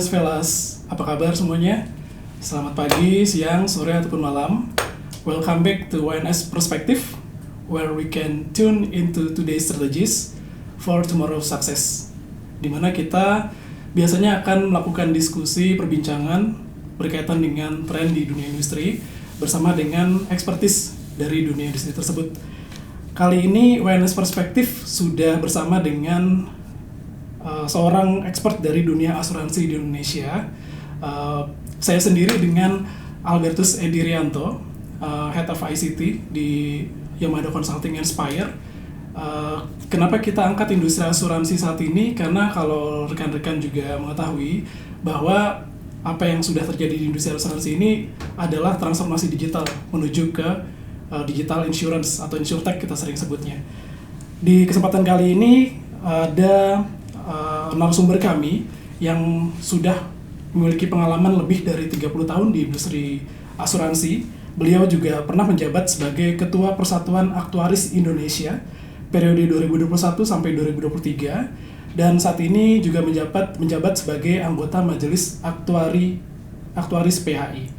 WNS Velas, apa kabar semuanya? Selamat pagi, siang, sore, ataupun malam. Welcome back to WNS Perspective, where we can tune into today's strategies for tomorrow's success. Di mana kita biasanya akan melakukan diskusi perbincangan berkaitan dengan tren di dunia industri bersama dengan expertise dari dunia industri tersebut. Kali ini WNS Perspective sudah bersama dengan seorang expert dari dunia asuransi di Indonesia. Saya sendiri dengan Albertus Edirianto, Head of ICT di Yamada Consulting Inspire. Kenapa kita angkat industri asuransi saat ini? Karena kalau rekan-rekan juga mengetahui bahwa apa yang sudah terjadi di industri asuransi ini adalah transformasi digital menuju ke digital insurance atau insurtech kita sering sebutnya. Di kesempatan kali ini ada narasumber kami yang sudah memiliki pengalaman lebih dari 30 tahun di industri asuransi. Beliau juga pernah menjabat sebagai Ketua Persatuan Aktuaris Indonesia periode 2021 sampai 2023 dan saat ini juga menjabat sebagai anggota Majelis Aktuaris PHI.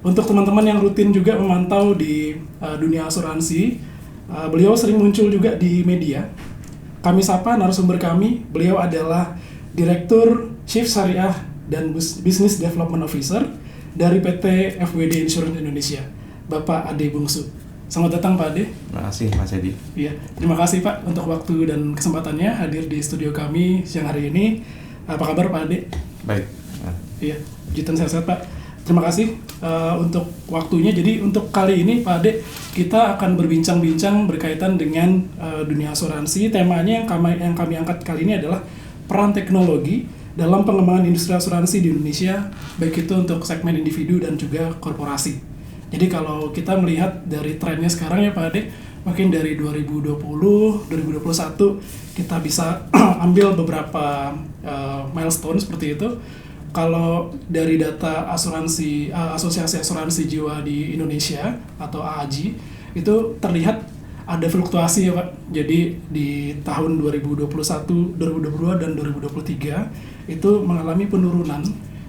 Untuk teman-teman yang rutin juga memantau di dunia asuransi, beliau sering muncul juga di media. Kami sapa narasumber kami, beliau adalah Direktur Chief Syariah dan Business Development Officer dari PT FWD Insurance Indonesia, Bapak Ade Bungsu. Selamat datang Pak Ade. Terima kasih Mas Edi. Iya, terima kasih Pak untuk waktu dan kesempatannya hadir di studio kami siang hari ini. Apa kabar Pak Ade? Baik. Iya, puji Tuhan sehat-sehat Pak. Terima kasih untuk waktunya. Jadi untuk kali ini Pak Ade, kita akan berbincang-bincang berkaitan dengan dunia asuransi. Temanya yang kami angkat kali ini adalah peran teknologi dalam pengembangan industri asuransi di Indonesia, baik itu untuk segmen individu dan juga korporasi. Jadi kalau kita melihat dari trennya sekarang ya Pak Ade, mungkin dari 2020, 2021 kita bisa ambil beberapa milestone seperti itu. Kalau dari data asuransi Asosiasi Asuransi Jiwa di Indonesia atau AAJI itu terlihat ada fluktuasi ya Pak. Jadi di tahun 2021, 2022 dan 2023 itu mengalami penurunan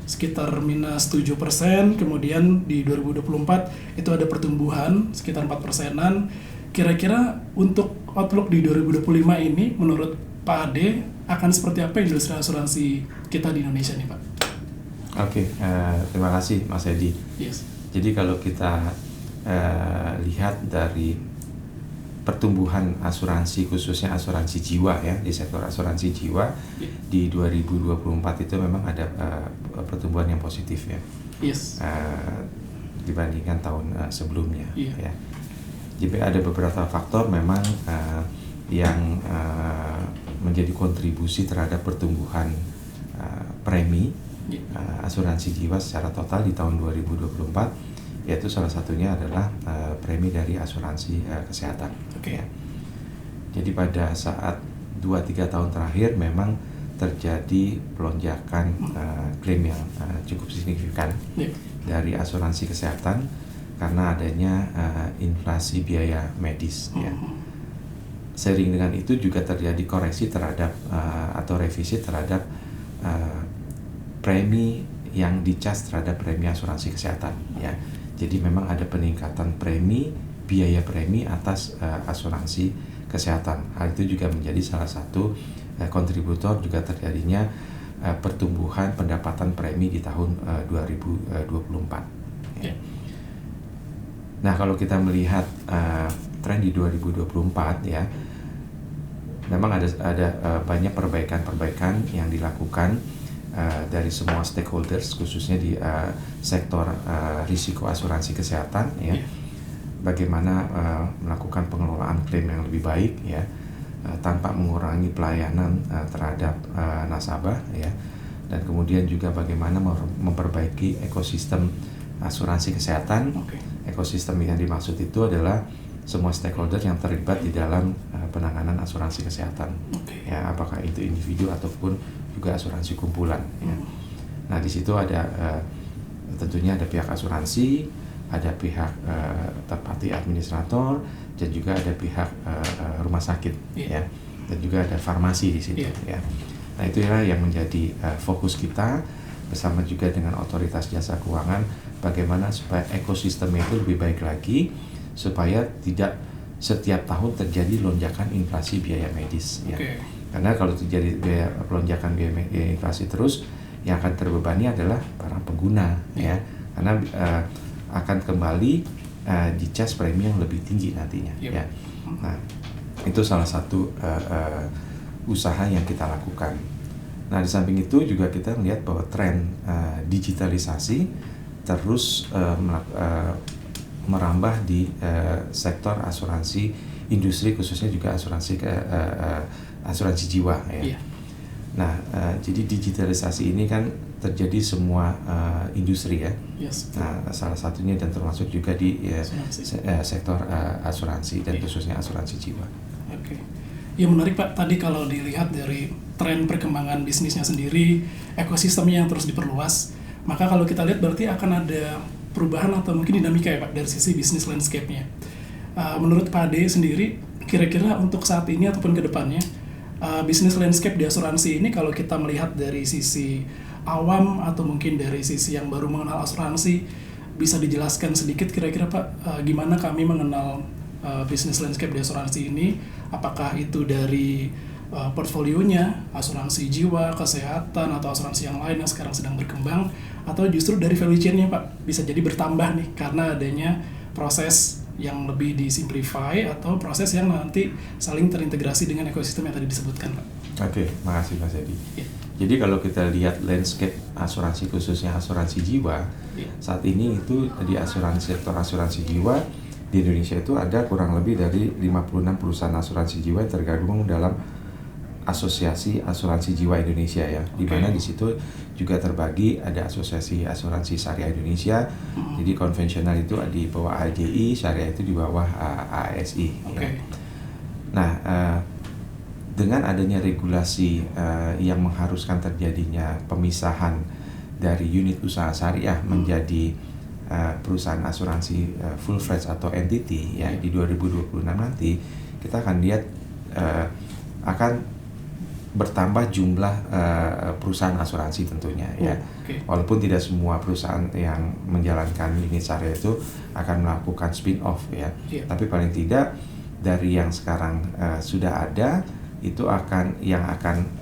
sekitar minus 7%, kemudian di 2024 itu ada pertumbuhan sekitar 4%-an. Kira-kira untuk outlook di 2025 ini menurut Pak Ade akan seperti apa industri asuransi kita di Indonesia nih Pak? Oke, terima kasih Mas Edi. Yes. Jadi kalau kita lihat dari pertumbuhan asuransi, khususnya asuransi jiwa ya, di sektor asuransi jiwa di 2024 itu memang ada pertumbuhan yang positif ya. Yes. Dibandingkan tahun sebelumnya Yeah. ya. Jadi ada beberapa faktor memang yang menjadi kontribusi terhadap pertumbuhan premi asuransi jiwa secara total di tahun 2024, yaitu salah satunya adalah premi dari asuransi kesehatan. Okay. Ya. Jadi pada saat 2-3 tahun terakhir memang terjadi pelonjakan klaim yang cukup signifikan dari asuransi kesehatan karena adanya inflasi biaya medis. Ya. Seiring dengan itu juga terjadi koreksi terhadap atau revisi terhadap premi yang dicas terhadap premi asuransi kesehatan ya. Jadi memang ada peningkatan biaya premi atas asuransi kesehatan. Hal itu juga menjadi salah satu kontributor juga terjadinya pertumbuhan pendapatan premi di tahun 2024 ya. Nah, kalau kita melihat tren di 2024 ya, memang ada banyak perbaikan yang dilakukan dari semua stakeholders, khususnya di sektor risiko asuransi kesehatan ya. Bagaimana melakukan pengelolaan klaim yang lebih baik ya, tanpa mengurangi pelayanan terhadap nasabah ya, dan kemudian juga bagaimana memperbaiki ekosistem asuransi kesehatan. Ekosistem yang dimaksud itu adalah semua stakeholder yang terlibat di dalam penanganan asuransi kesehatan ya, apakah itu individu ataupun juga asuransi kumpulan ya. Nah, di situ ada tentunya ada pihak asuransi, ada pihak third party administrator, dan juga ada pihak rumah sakit ya, dan juga ada farmasi di situ ya. Nah, itulah yang menjadi fokus kita bersama juga dengan otoritas jasa keuangan bagaimana supaya ekosistemnya itu lebih baik lagi supaya tidak setiap tahun terjadi lonjakan inflasi biaya medis ya. Karena kalau terjadi lonjakan biaya inflasi terus yang akan terbebani adalah para pengguna ya. Karena akan kembali dicas premi yang lebih tinggi nantinya ya. Nah, itu salah satu usaha yang kita lakukan. Nah, di samping itu juga kita melihat bahwa tren digitalisasi terus merambah di sektor asuransi industri, khususnya juga asuransi jiwa ya. Nah, jadi digitalisasi ini kan terjadi semua industri ya. Nah, salah satunya dan termasuk juga di sektor asuransi dan khususnya asuransi jiwa. Ya menarik Pak, tadi kalau dilihat dari tren perkembangan bisnisnya sendiri, ekosistemnya yang terus diperluas, maka kalau kita lihat berarti akan ada perubahan atau mungkin dinamika ya Pak dari sisi bisnis landscape-nya. Menurut Pak Ade sendiri, kira-kira untuk saat ini ataupun ke depannya, bisnis landscape di asuransi ini kalau kita melihat dari sisi awam atau mungkin dari sisi yang baru mengenal asuransi, bisa dijelaskan sedikit kira-kira Pak, gimana kami mengenal bisnis landscape di asuransi ini? Apakah itu dari portfolionya, asuransi jiwa, kesehatan, atau asuransi yang lain yang sekarang sedang berkembang, atau justru dari value chain-nya Pak, bisa jadi bertambah nih karena adanya proses yang lebih disimplify atau proses yang nanti saling terintegrasi dengan ekosistem yang tadi disebutkan Pak. Oke, makasih Mas Edi. Jadi kalau kita lihat landscape asuransi khususnya asuransi jiwa, saat ini itu di sektor asuransi jiwa di Indonesia itu ada kurang lebih dari 56 perusahaan asuransi jiwa yang tergabung dalam Asosiasi Asuransi Jiwa Indonesia ya, di mana di situ juga terbagi ada Asosiasi Asuransi Syariah Indonesia, jadi konvensional itu di bawah AJI, syariah itu di bawah ASI. Ya. Nah, dengan adanya regulasi yang mengharuskan terjadinya pemisahan dari unit usaha syariah menjadi perusahaan asuransi full-fledged atau entity ya di 2026 nanti kita akan lihat akan bertambah jumlah perusahaan asuransi tentunya ya. Walaupun tidak semua perusahaan yang menjalankan unit syariah itu akan melakukan spin-off ya. Tapi paling tidak dari yang sekarang sudah ada itu akan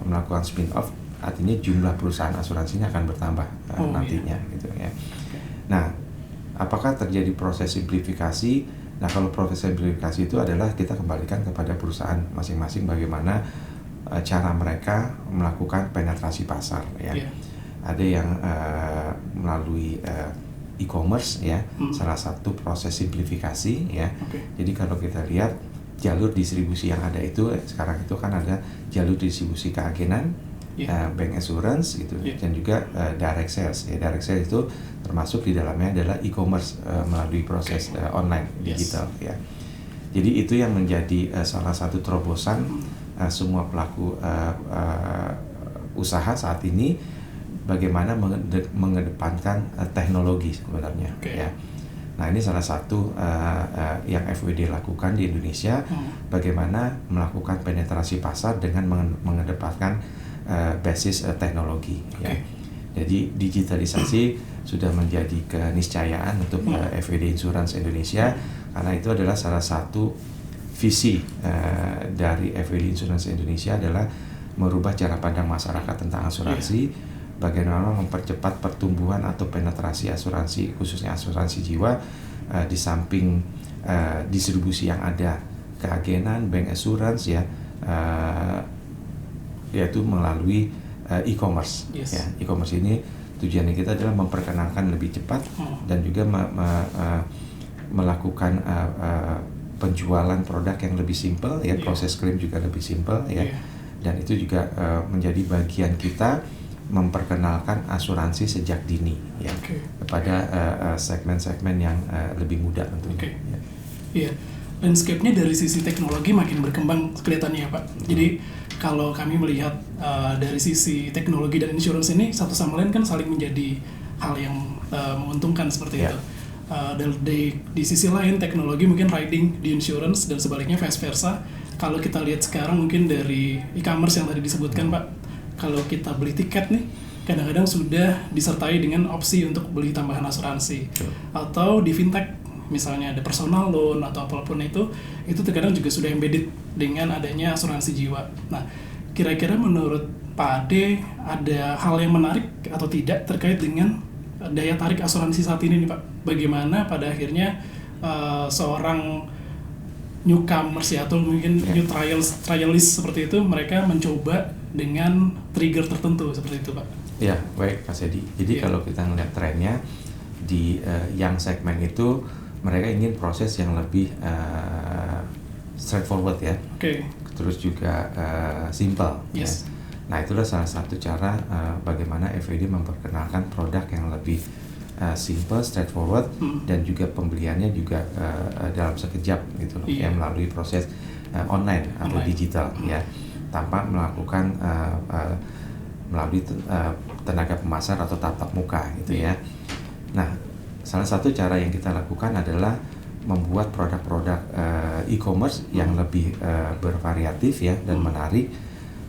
melakukan spin-off, artinya jumlah perusahaan asuransinya akan bertambah nantinya gitu ya. Nah, apakah terjadi proses simplifikasi? Nah, kalau proses simplifikasi itu adalah kita kembalikan kepada perusahaan masing-masing bagaimana cara mereka melakukan penetrasi pasar ya. Ada yang melalui e-commerce ya, salah satu proses simplifikasi ya. Jadi kalau kita lihat jalur distribusi yang ada itu sekarang itu kan ada jalur distribusi keagenan, bank assurance gitu, dan juga direct sales ya. Direct sales itu termasuk di dalamnya adalah e-commerce melalui proses online digital ya. Jadi itu yang menjadi salah satu terobosan semua pelaku usaha saat ini, bagaimana mengedepankan teknologi sebenarnya ya. Nah, ini salah satu yang FWD lakukan di Indonesia, bagaimana melakukan penetrasi pasar dengan mengedepankan basis teknologi ya. Jadi digitalisasi sudah menjadi keniscayaan untuk FWD Insurance Indonesia, karena itu adalah salah satu visi dari FWD Insurance Indonesia adalah merubah cara pandang masyarakat tentang asuransi, bagaimana mempercepat pertumbuhan atau penetrasi asuransi, khususnya asuransi jiwa, di samping distribusi yang ada, keagenan, bank assurance ya, yaitu melalui e-commerce. Ya, e-commerce ini tujuannya kita adalah memperkenalkan lebih cepat dan juga melakukan penjualan produk yang lebih simpel ya, proses klaim juga lebih simpel ya, dan itu juga menjadi bagian kita memperkenalkan asuransi sejak dini ya kepada segmen-segmen yang lebih muda tentunya. Iya, landscape-nya dari sisi teknologi makin berkembang kelihatannya ya Pak. Jadi kalau kami melihat dari sisi teknologi dan insurance ini satu sama lain kan saling menjadi hal yang menguntungkan seperti itu. Dan di sisi lain teknologi mungkin riding di insurance dan sebaliknya vice versa. Kalau kita lihat sekarang mungkin dari e-commerce yang tadi disebutkan Pak, kalau kita beli tiket nih, kadang-kadang sudah disertai dengan opsi untuk beli tambahan asuransi. Betul. Atau di fintech misalnya ada personal loan atau apapun itu terkadang juga sudah embedded dengan adanya asuransi jiwa. Nah, kira-kira menurut Pak Ade ada hal yang menarik atau tidak terkait dengan daya tarik asuransi saat ini nih Pak? Bagaimana pada akhirnya seorang newcomers ya, atau mungkin new trialist seperti itu, mereka mencoba dengan trigger tertentu seperti itu Pak? Ya, baik Mas Edi. Jadi kalau kita ngeliat trennya di yang segmen itu, mereka ingin proses yang lebih straightforward ya. Terus juga simple. Yes. Ya. Nah, itulah salah satu cara bagaimana FWD memperkenalkan produk yang lebih simple, straightforward, dan juga pembeliannya juga dalam sekejap gitu loh, ya, melalui proses online atau digital ya, tanpa melakukan melalui tenaga pemasar atau tatap muka gitu ya. Nah, salah satu cara yang kita lakukan adalah membuat produk-produk e-commerce yang lebih bervariatif ya dan menarik,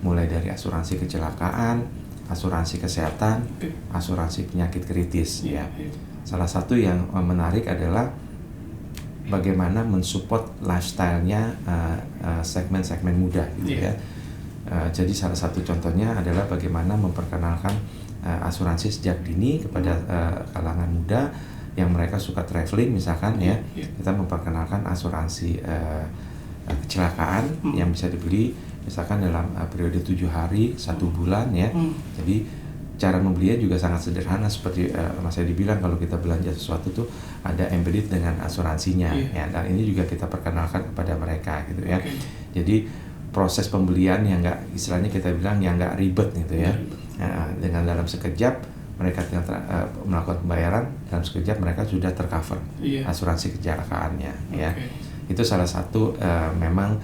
mulai dari asuransi kecelakaan, asuransi kesehatan, asuransi penyakit kritis ya. Salah satu yang menarik adalah bagaimana mensupport lifestyle-nya segmen-segmen muda gitu ya. Jadi salah satu contohnya adalah bagaimana memperkenalkan asuransi sejak dini kepada kalangan muda yang mereka suka traveling misalkan ya. Kita memperkenalkan asuransi kecelakaan yang bisa dibeli misalkan dalam periode 7 hari, 1 bulan ya. Jadi cara membelinya juga sangat sederhana, seperti Mas Edi bilang, kalau kita belanja sesuatu tuh ada embedded dengan asuransinya ya, dan ini juga kita perkenalkan kepada mereka gitu ya. Jadi proses pembelian yang nggak, istilahnya kita bilang yang nggak ribet gitu ya. Dengan dalam sekejap mereka tinggal melakukan pembayaran, dalam sekejap mereka sudah tercover asuransi kecelakaannya ya. Itu salah satu memang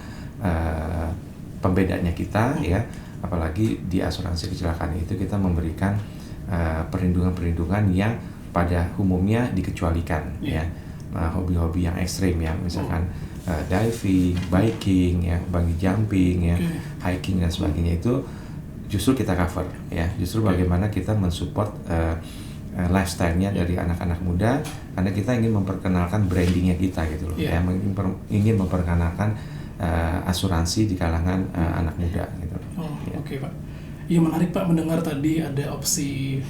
pembedanya kita ya, apalagi di asuransi kecelakaan itu kita memberikan perlindungan-perlindungan yang pada umumnya dikecualikan ya. Hobi-hobi yang ekstrim ya, misalkan diving, biking ya, bungee jumping ya, hiking dan sebagainya, itu justru kita cover ya. Justru bagaimana kita mensupport lifestyle-nya dari anak-anak muda, karena kita ingin memperkenalkan brandingnya kita gitu loh ya, ingin memperkenalkan asuransi di kalangan anak muda gitu. Oke Pak. Iya, menarik Pak mendengar tadi ada opsi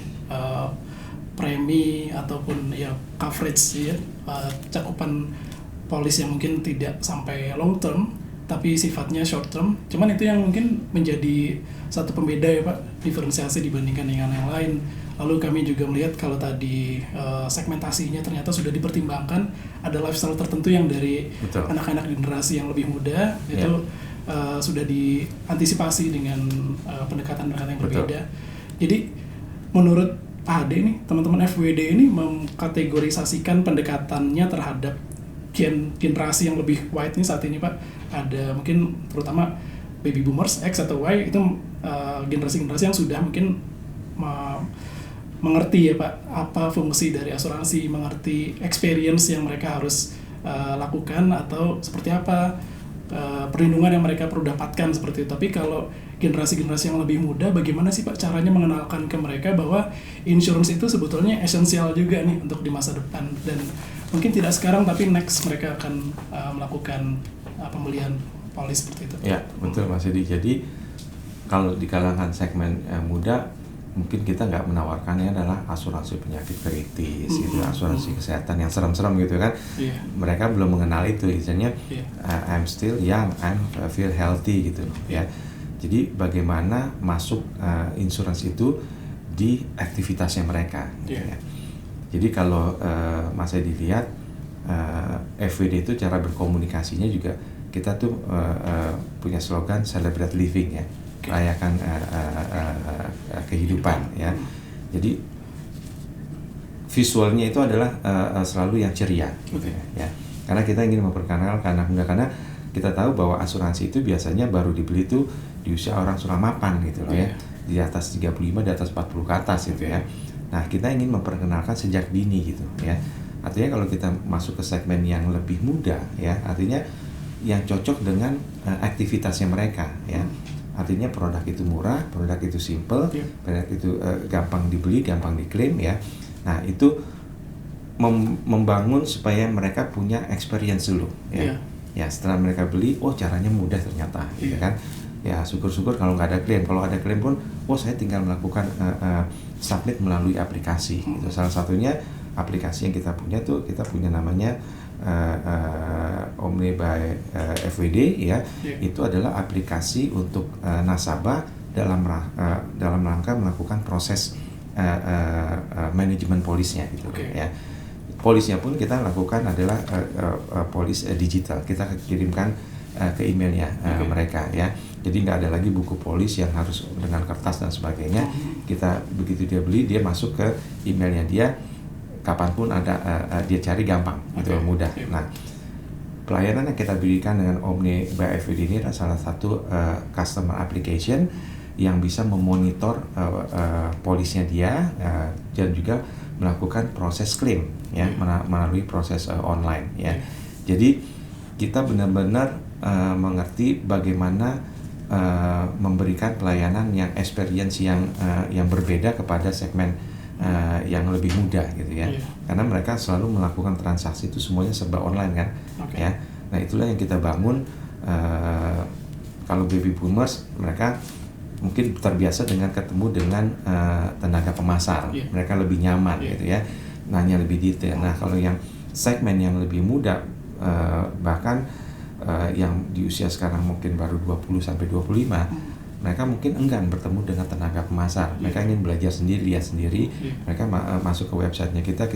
premi ataupun ya coverage ya, cakupan polis yang mungkin tidak sampai long term tapi sifatnya short term. Cuman itu yang mungkin menjadi satu pembeda ya Pak, diferensiasi dibandingkan dengan yang lain. Lalu kami juga melihat kalau tadi segmentasinya ternyata sudah dipertimbangkan, ada lifestyle tertentu yang dari anak-anak generasi yang lebih muda itu sudah diantisipasi dengan pendekatan-pendekatan yang berbeda. Jadi menurut Pak Ade nih, teman-teman FWD ini mengkategorisasikan pendekatannya terhadap generasi yang lebih wide nih saat ini Pak. Ada mungkin terutama baby boomers X atau Y, itu generasi-generasi yang sudah mungkin mengerti ya Pak apa fungsi dari asuransi, mengerti experience yang mereka harus lakukan atau seperti apa perlindungan yang mereka perlu dapatkan seperti itu. Tapi kalau generasi-generasi yang lebih muda, bagaimana sih Pak caranya mengenalkan ke mereka bahwa insurance itu sebetulnya esensial juga nih untuk di masa depan, dan mungkin tidak sekarang tapi next mereka akan melakukan pembelian polis seperti itu. Ya, betul Mas Edi. Jadi kalau di kalangan segmen muda, mungkin kita nggak menawarkannya adalah asuransi penyakit kritis, gitu, asuransi kesehatan yang serem-serem gitu kan. Mereka belum mengenal itu, istilahnya I'm still young, I'm feel healthy gitu ya. Jadi bagaimana masuk insurance itu di aktivitasnya mereka gitu ya. Jadi kalau Mas Edi lihat FWD itu cara berkomunikasinya juga, kita tuh punya slogan Celebrate Living ya, rayakan kehidupan ya. Jadi visualnya itu adalah selalu yang ceria gitu ya. Karena kita ingin memperkenalkan anak muda, karena kita tahu bahwa asuransi itu biasanya baru dibeli itu di usia orang sudah mapan gitu loh ya. Di atas 35, di atas 40 ke atas gitu ya. Nah, kita ingin memperkenalkan sejak dini gitu ya. Artinya kalau kita masuk ke segmen yang lebih muda ya, artinya yang cocok dengan aktivitasnya mereka ya. Artinya produk itu murah, produk itu simple, produk itu gampang dibeli, gampang diklaim ya. Nah itu membangun supaya mereka punya experience dulu ya. Ya setelah mereka beli, oh caranya mudah ternyata, gitu kan. Ya syukur-syukur kalau nggak ada klaim. Kalau ada klaim pun, oh saya tinggal melakukan submit melalui aplikasi. Gitu. Salah satunya aplikasi yang kita punya namanya Omni by FWD ya. Itu adalah aplikasi untuk nasabah dalam rangka melakukan proses manajemen polisnya gitu ya. Polisnya pun kita lakukan adalah polis digital. Kita kirimkan ke emailnya mereka ya. Jadi nggak ada lagi buku polis yang harus dengan kertas dan sebagainya. Kita begitu dia beli, dia masuk ke emailnya dia, kapanpun ada dia cari gampang, gitu mudah. Nah, pelayanan yang kita berikan dengan Omni by FWD ini adalah salah satu customer application yang bisa memonitor polisnya dia dan juga melakukan proses klaim ya melalui proses online ya. Jadi kita benar-benar mengerti bagaimana memberikan pelayanan yang experience yang berbeda kepada segmen yang lebih mudah gitu ya. Karena mereka selalu melakukan transaksi itu semuanya serba online kan ya. Nah itulah yang kita bangun. Kalau baby boomers mereka mungkin terbiasa dengan ketemu dengan tenaga pemasar, mereka lebih nyaman gitu ya, nanya lebih detail. Nah kalau yang segmen yang lebih muda, bahkan yang di usia sekarang mungkin baru 20-25, mereka mungkin enggan bertemu dengan tenaga pemasar. Mereka ingin belajar sendiri, lihat sendiri. Mereka masuk ke websitenya kita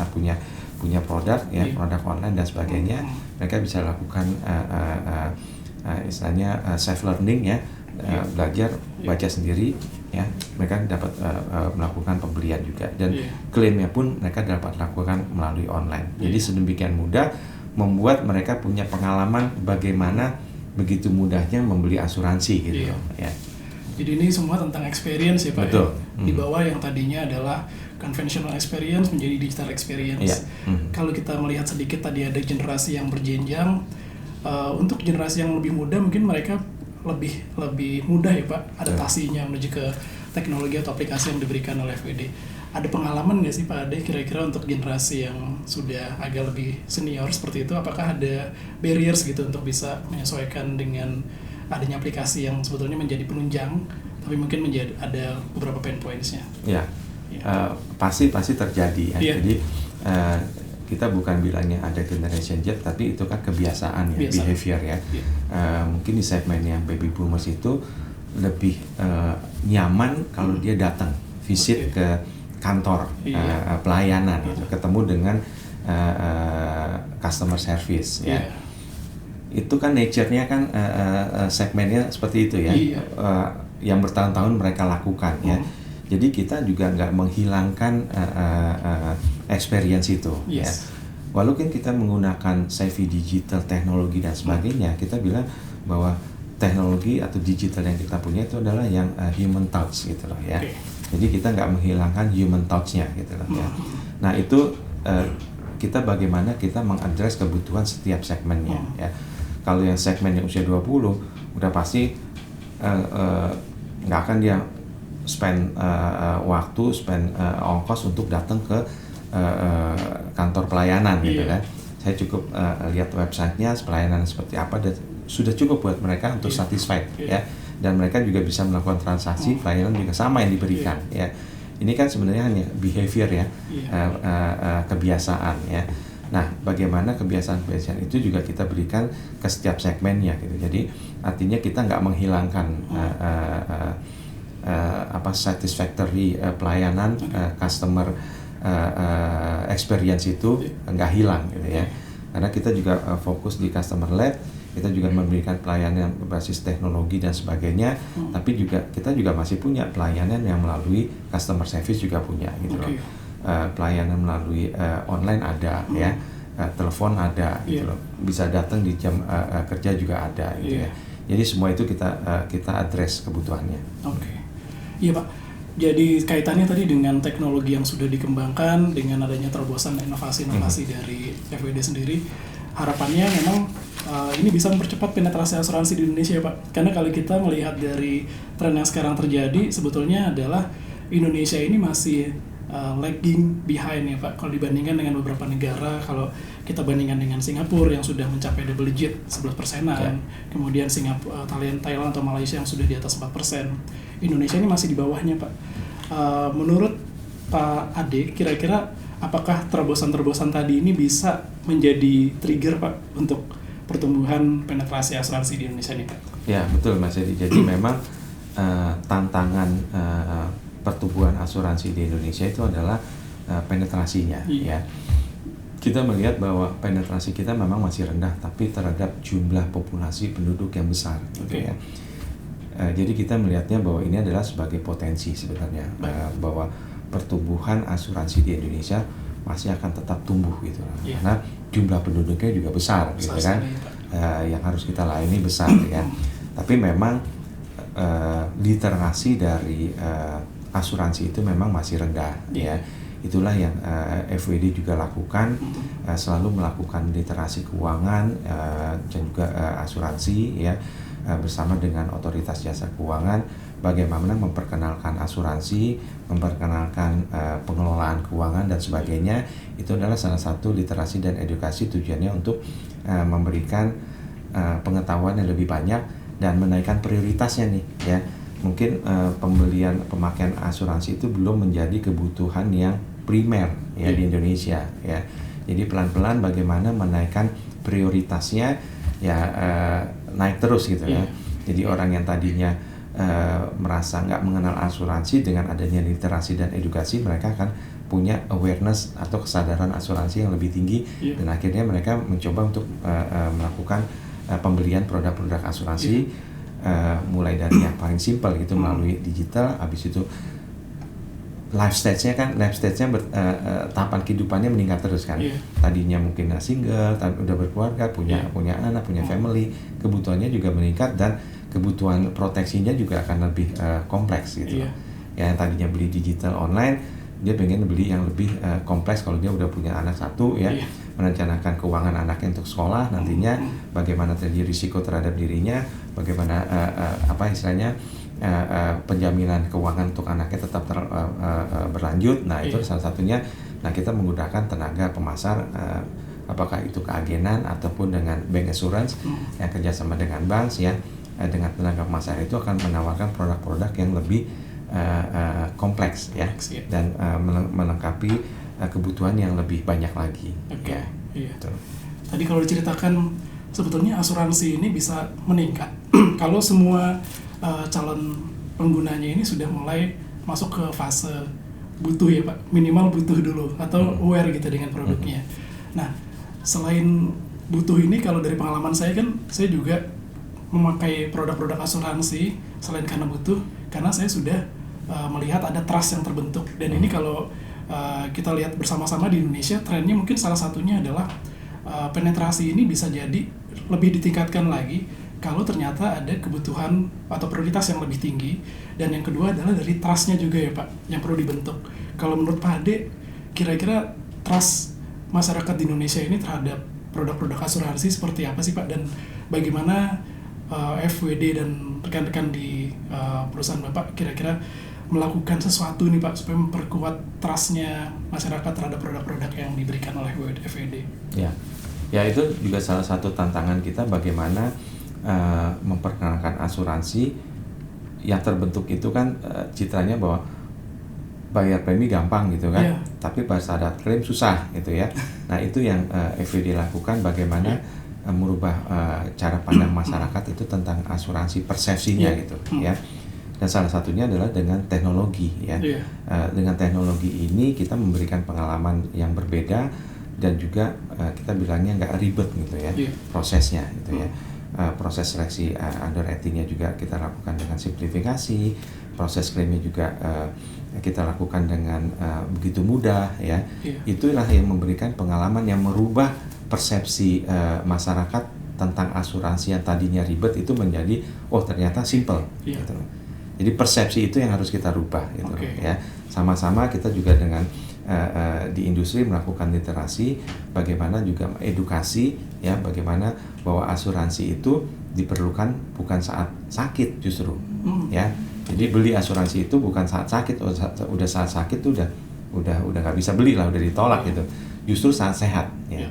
punya produk ya, produk online dan sebagainya. Mereka bisa lakukan istilahnya self learning ya. Belajar baca sendiri ya, mereka dapat melakukan pembelian juga dan klaimnya pun mereka dapat lakukan melalui online. Jadi sedemikian mudah membuat mereka punya pengalaman bagaimana begitu mudahnya membeli asuransi gitu ya. Jadi ini semua tentang experience ya Pak. Betul. Ya? Di bawah yang tadinya adalah conventional experience menjadi digital experience. Kalau kita melihat sedikit tadi ada generasi yang berjenjang, untuk generasi yang lebih muda mungkin mereka lebih mudah ya Pak adaptasinya menuju ke teknologi atau aplikasi yang diberikan oleh FWD. Ada pengalaman nggak sih Pak Ade kira-kira untuk generasi yang sudah agak lebih senior seperti itu, apakah ada barriers gitu untuk bisa menyesuaikan dengan adanya aplikasi yang sebetulnya menjadi penunjang tapi mungkin ada beberapa pain points-nya? Pasti terjadi ya. Jadi kita bukan bilangnya ada generation Z, tapi itu kan kebiasaan ya, behavior ya. Mungkin di segmen yang baby boomers itu lebih nyaman kalau dia datang visit ke kantor pelayanan gitu, ketemu dengan customer service ya. Itu kan nature-nya kan segmennya seperti itu ya. Yang bertahun-tahun mereka lakukan ya. Jadi kita juga nggak menghilangkan experience itu ya. Walaupun kita menggunakan savvy digital teknologi dan sebagainya, kita bilang bahwa teknologi atau digital yang kita punya itu adalah yang human touch gitu loh ya. Jadi kita nggak menghilangkan human touch-nya gitu loh ya. Nah itu kita bagaimana kita mengadres kebutuhan setiap segmennya ya. Kalau yang segmen yang usia 20 udah pasti nggak akan dia spend ongkos untuk datang ke kantor pelayanan gitu kan. Saya cukup lihat websitenya pelayanan seperti apa dan sudah cukup buat mereka untuk satisfied ya, dan mereka juga bisa melakukan transaksi pelayanan juga sama yang diberikan ya. Ini kan sebenarnya hanya behavior ya, kebiasaan ya. Nah bagaimana kebiasaan-kebiasaan itu juga kita berikan ke setiap segmennya gitu. Jadi artinya kita nggak menghilangkan satisfactory pelayanan customer experience itu nggak hilang gitu ya, karena kita juga fokus di customer led, kita juga memberikan pelayanan berbasis teknologi dan sebagainya, tapi kita juga masih punya pelayanan yang melalui customer service juga punya gitu loh. Pelayanan melalui online ada ya, telepon ada gitu loh, bisa datang di jam kerja juga ada gitu ya. Jadi semua itu kita address kebutuhannya. Iya Pak. Jadi kaitannya tadi dengan teknologi yang sudah dikembangkan, dengan adanya terobosan inovasi-inovasi dari FWD sendiri, harapannya memang ini bisa mempercepat penetrasi asuransi di Indonesia ya Pak. Karena kalau kita melihat dari tren yang sekarang terjadi, sebetulnya adalah Indonesia ini masih lagging behind ya Pak. Kalau dibandingkan dengan beberapa negara, kalau kita bandingkan dengan Singapura yang sudah mencapai double digit 11%-an, kemudian Singapura, Thailand atau Malaysia yang sudah di atas 4%. Indonesia ini masih di bawahnya Pak. Menurut Pak Ade, kira-kira apakah terobosan-terobosan tadi ini bisa menjadi trigger Pak untuk pertumbuhan penetrasi asuransi di Indonesia ini Pak? Ya betul Mas Edi. Jadi memang tantangan pertumbuhan asuransi di Indonesia itu adalah penetrasinya. Ya. Kita melihat bahwa penetrasi kita memang masih rendah, tapi terhadap jumlah populasi penduduk yang besar. Gitu ya. Jadi kita melihatnya bahwa ini adalah sebagai potensi sebenarnya, bahwa pertumbuhan asuransi di Indonesia masih akan tetap tumbuh gitu, karena jumlah penduduknya juga besar gitu kan, yang harus kita layani besar ya. Tapi memang literasi dari asuransi itu memang masih rendah ya. Itulah yang FWD juga lakukan, selalu melakukan literasi keuangan dan juga asuransi ya, bersama dengan otoritas jasa keuangan, bagaimana memperkenalkan asuransi, memperkenalkan pengelolaan keuangan dan sebagainya. Itu adalah salah satu literasi dan edukasi, tujuannya untuk memberikan pengetahuan yang lebih banyak dan menaikkan prioritasnya nih ya. Mungkin pemakaian asuransi itu belum menjadi kebutuhan yang primer ya di Indonesia ya. Jadi pelan-pelan bagaimana menaikkan prioritasnya ya, naik terus gitu ya. Jadi orang yang tadinya merasa nggak mengenal asuransi, dengan adanya literasi dan edukasi mereka akan punya awareness atau kesadaran asuransi yang lebih tinggi, dan akhirnya mereka mencoba untuk melakukan pembelian produk-produk asuransi. Mulai dari yang paling simpel gitu melalui digital, habis itu life stage-nya tahapan kehidupannya meningkat terus kan. Tadinya mungkin single, udah berkeluarga, punya anak, punya family, kebutuhannya juga meningkat dan kebutuhan proteksinya juga akan lebih kompleks gitu. Ya, yang tadinya beli digital online, dia pengen beli yang lebih kompleks kalau dia udah punya anak satu ya. Merencanakan keuangan anaknya untuk sekolah nantinya, bagaimana terjadi risiko terhadap dirinya, bagaimana penjaminan keuangan untuk anaknya tetap berlanjut. Nah itu salah satunya. Nah kita menggunakan tenaga pemasar, apakah itu keagenan ataupun dengan bank assurance yang kerjasama dengan bank ya, dengan tenaga pemasar itu akan menawarkan produk-produk yang lebih kompleks ya, dan melengkapi kebutuhan yang lebih banyak lagi. Tadi kalau diceritakan sebetulnya asuransi ini bisa meningkat kalau semua calon penggunanya ini sudah mulai masuk ke fase butuh ya Pak, minimal butuh dulu atau aware gitu dengan produknya. Nah selain butuh ini, kalau dari pengalaman saya kan, saya juga memakai produk-produk asuransi selain karena butuh, karena saya sudah melihat ada trust yang terbentuk. Dan ini kalau kita lihat bersama-sama di Indonesia, trennya mungkin salah satunya adalah penetrasi ini bisa jadi lebih ditingkatkan lagi kalau ternyata ada kebutuhan atau prioritas yang lebih tinggi. Dan yang kedua adalah dari trust-nya juga ya Pak, yang perlu dibentuk. Kalau menurut Pak Ade, kira-kira trust masyarakat di Indonesia ini terhadap produk-produk asuransi seperti apa sih Pak? Dan bagaimana FWD dan rekan-rekan di perusahaan Bapak kira-kira melakukan sesuatu nih Pak supaya memperkuat trust-nya masyarakat terhadap produk-produk yang diberikan oleh FWD? Ya itu juga salah satu tantangan kita, bagaimana memperkenalkan asuransi yang terbentuk itu kan citranya bahwa bayar premi gampang gitu kan, tapi pada saat klaim susah gitu ya. Nah itu yang FWD lakukan, bagaimana merubah cara pandang masyarakat itu tentang asuransi, persepsinya gitu ya. Dan salah satunya adalah dengan teknologi ya. Dengan teknologi ini kita memberikan pengalaman yang berbeda, dan juga kita bilangnya nggak ribet gitu ya prosesnya gitu ya. Proses seleksi underwriting-nya juga kita lakukan dengan simplifikasi, proses klaimnya juga kita lakukan dengan begitu mudah ya. Itulah yang memberikan pengalaman yang merubah persepsi masyarakat tentang asuransi yang tadinya ribet itu menjadi ternyata simple gitu. Jadi persepsi itu yang harus kita rubah gitu ya. Sama-sama kita juga dengan di industri melakukan literasi, bagaimana juga edukasi ya, bagaimana bahwa asuransi itu diperlukan bukan saat sakit justru, ya. Jadi beli asuransi itu bukan saat sakit, udah saat sakit tuh udah nggak bisa beli lah, udah ditolak gitu. Justru saat sehat, ya.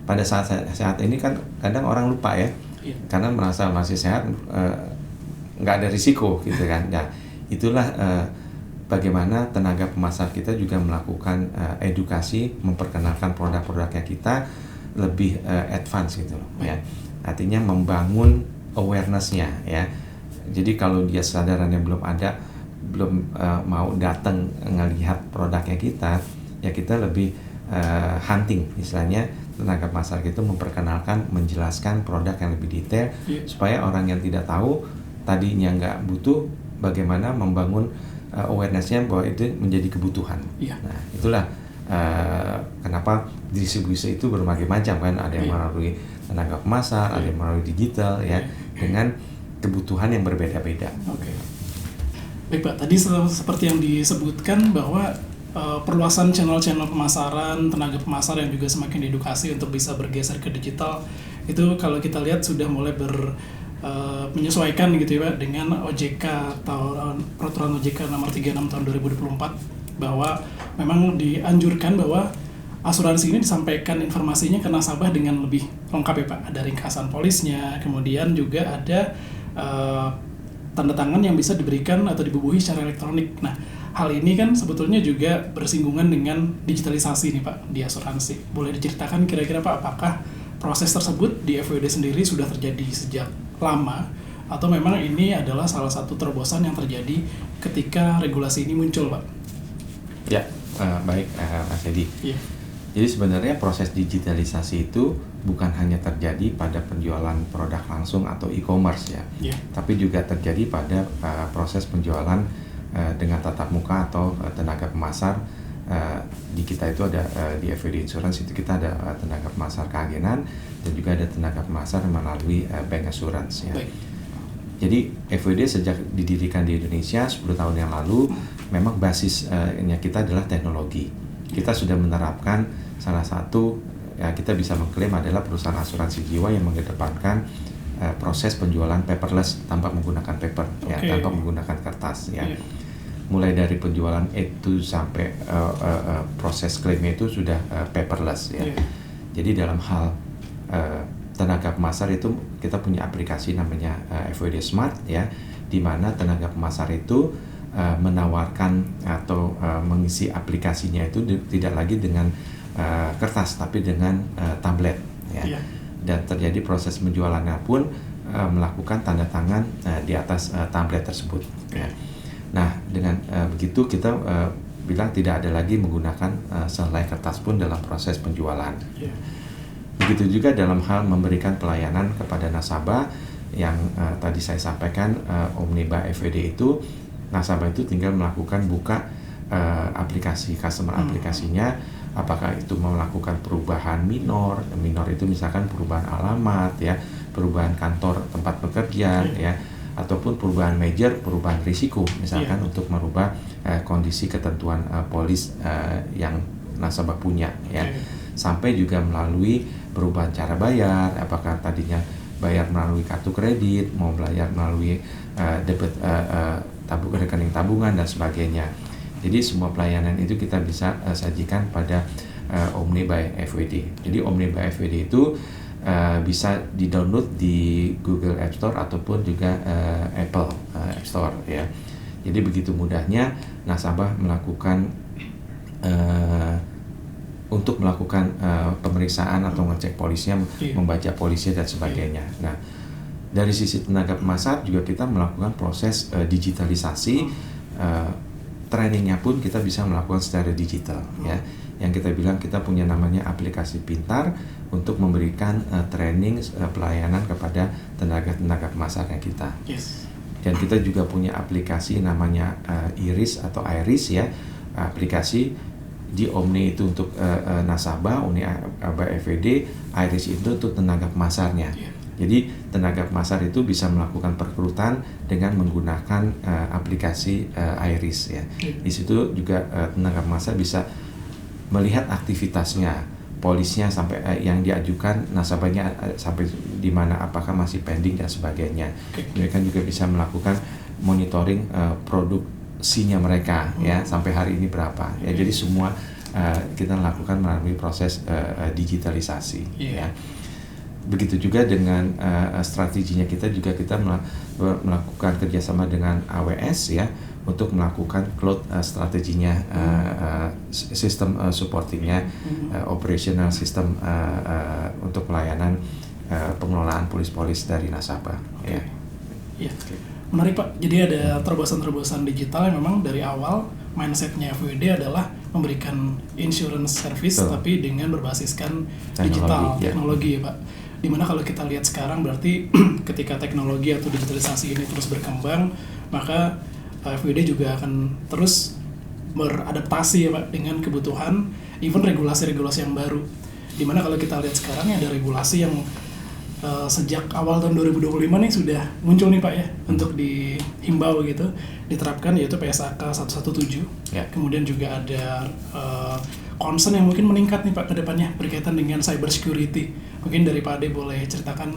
Pada saat sehat ini kan kadang orang lupa ya, karena merasa masih sehat, nggak ada risiko gitu kan. Nah, itulah bagaimana tenaga pemasar kita juga melakukan edukasi, memperkenalkan produk-produknya kita lebih advance gitu loh, ya. Artinya membangun awareness-nya, ya. Jadi kalau dia kesadarannya belum ada, belum mau datang ngelihat produknya kita, ya kita lebih hunting, istilahnya tenaga pasar itu memperkenalkan, menjelaskan produk yang lebih detail, supaya orang yang tidak tahu, tadinya nggak butuh, bagaimana membangun awareness-nya bahwa itu menjadi kebutuhan. Nah, itulah kenapa distribusi itu berbagai macam kan, ada yang melalui tenaga pemasar, ada yang melalui digital, ya, dengan kebutuhan yang berbeda-beda. Baik Pak, tadi seperti yang disebutkan bahwa perluasan channel-channel pemasaran, tenaga pemasar yang juga semakin diedukasi untuk bisa bergeser ke digital, itu kalau kita lihat sudah mulai menyesuaikan gitu ya Pak dengan OJK atau peraturan OJK nomor 36 tahun 2024, bahwa memang dianjurkan bahwa asuransi ini disampaikan informasinya ke nasabah dengan lebih lengkap ya Pak. Ada ringkasan polisnya, kemudian juga ada tanda tangan yang bisa diberikan atau dibubuhi secara elektronik. Nah, hal ini kan sebetulnya juga bersinggungan dengan digitalisasi nih Pak di asuransi. Boleh diceritakan kira-kira Pak, apakah proses tersebut di FWD sendiri sudah terjadi sejak lama, atau memang ini adalah salah satu terobosan yang terjadi ketika regulasi ini muncul Pak? Ya, baik Mas Edi. Jadi sebenarnya proses digitalisasi itu bukan hanya terjadi pada penjualan produk langsung atau e-commerce ya, tapi juga terjadi pada proses penjualan dengan tatap muka atau tenaga pemasar. Di kita itu ada di FWD Insurance itu kita ada tenaga pemasar keagenan dan juga ada tenaga pemasar melalui bank assurance ya. Jadi FWD sejak didirikan di Indonesia 10 tahun yang lalu, memang basisnya kita adalah teknologi. Kita sudah menerapkan salah satu, ya, kita bisa mengklaim adalah perusahaan asuransi jiwa yang mengedepankan proses penjualan paperless tanpa menggunakan paper, ya, tanpa menggunakan kertas ya. Mulai dari penjualan itu sampai proses klaimnya itu sudah paperless ya. Jadi dalam hal tenaga pemasar itu kita punya aplikasi namanya FWD Smart ya, di mana tenaga pemasar itu menawarkan atau mengisi aplikasinya itu tidak lagi dengan kertas tapi dengan tablet ya. Dan terjadi proses penjualannya pun melakukan tanda tangan di atas tablet tersebut ya. Nah, dengan begitu kita bilang tidak ada lagi menggunakan selai kertas pun dalam proses penjualan. Begitu juga dalam hal memberikan pelayanan kepada nasabah yang tadi saya sampaikan, Omniba FWD itu, nasabah itu tinggal melakukan buka aplikasi customer aplikasinya, apakah itu melakukan perubahan minor itu misalkan perubahan alamat ya, perubahan kantor tempat bekerja ya, ataupun perubahan major, perubahan risiko misalkan untuk merubah kondisi ketentuan polis yang nasabah punya ya. Sampai juga melalui perubahan cara bayar, apakah tadinya bayar melalui kartu kredit, mau bayar melalui debit rekening tabungan dan sebagainya. Jadi semua pelayanan itu kita bisa sajikan pada Omniba FWD. Jadi Omniba FWD itu bisa di-download di Google App Store ataupun juga Apple App Store ya. Jadi begitu mudahnya nasabah melakukan untuk melakukan pemeriksaan atau ngecek polisnya, membaca polisnya dan sebagainya. Nah, dari sisi tenaga pemasar juga kita melakukan proses digitalisasi, trainingnya pun kita bisa melakukan secara digital ya. Yang kita bilang kita punya namanya aplikasi pintar untuk memberikan training pelayanan kepada tenaga pemasarnya kita. Dan kita juga punya aplikasi namanya Iris atau Iris ya, aplikasi di Omni itu untuk nasabah, Omniba FWD, Iris itu untuk tenaga pemasarnya. Jadi tenaga pemasar itu bisa melakukan perekrutan dengan menggunakan aplikasi Iris ya. Di situ juga tenaga pemasar bisa melihat aktivitasnya, polisnya sampai yang diajukan nasabahnya sampai di mana, apakah masih pending dan sebagainya. Mereka juga bisa melakukan monitoring produksinya mereka ya sampai hari ini berapa ya. Jadi semua kita lakukan melalui proses digitalisasi ya. Begitu juga dengan strateginya kita melakukan kerjasama dengan AWS ya untuk melakukan cloud strateginya, sistem supportingnya, operational system untuk pelayanan pengelolaan polis-polis dari nasabah. Ya. Iya, menarik Pak. Jadi ada terobosan-terobosan digital yang memang dari awal mindsetnya FWD adalah memberikan insurance service tapi dengan berbasiskan teknologi ya Pak. Dimana kalau kita lihat sekarang berarti ketika teknologi atau digitalisasi ini terus berkembang, maka FWD juga akan terus beradaptasi ya Pak dengan kebutuhan even regulasi-regulasi yang baru. Dimana kalau kita lihat sekarang ada regulasi yang sejak awal tahun 2025 nih sudah muncul nih Pak ya untuk dihimbau gitu, diterapkan, yaitu PSAK 117. Kemudian juga ada concern yang mungkin meningkat nih Pak ke depannya berkaitan dengan cyber security. Mungkin dari Pak Ade boleh ceritakan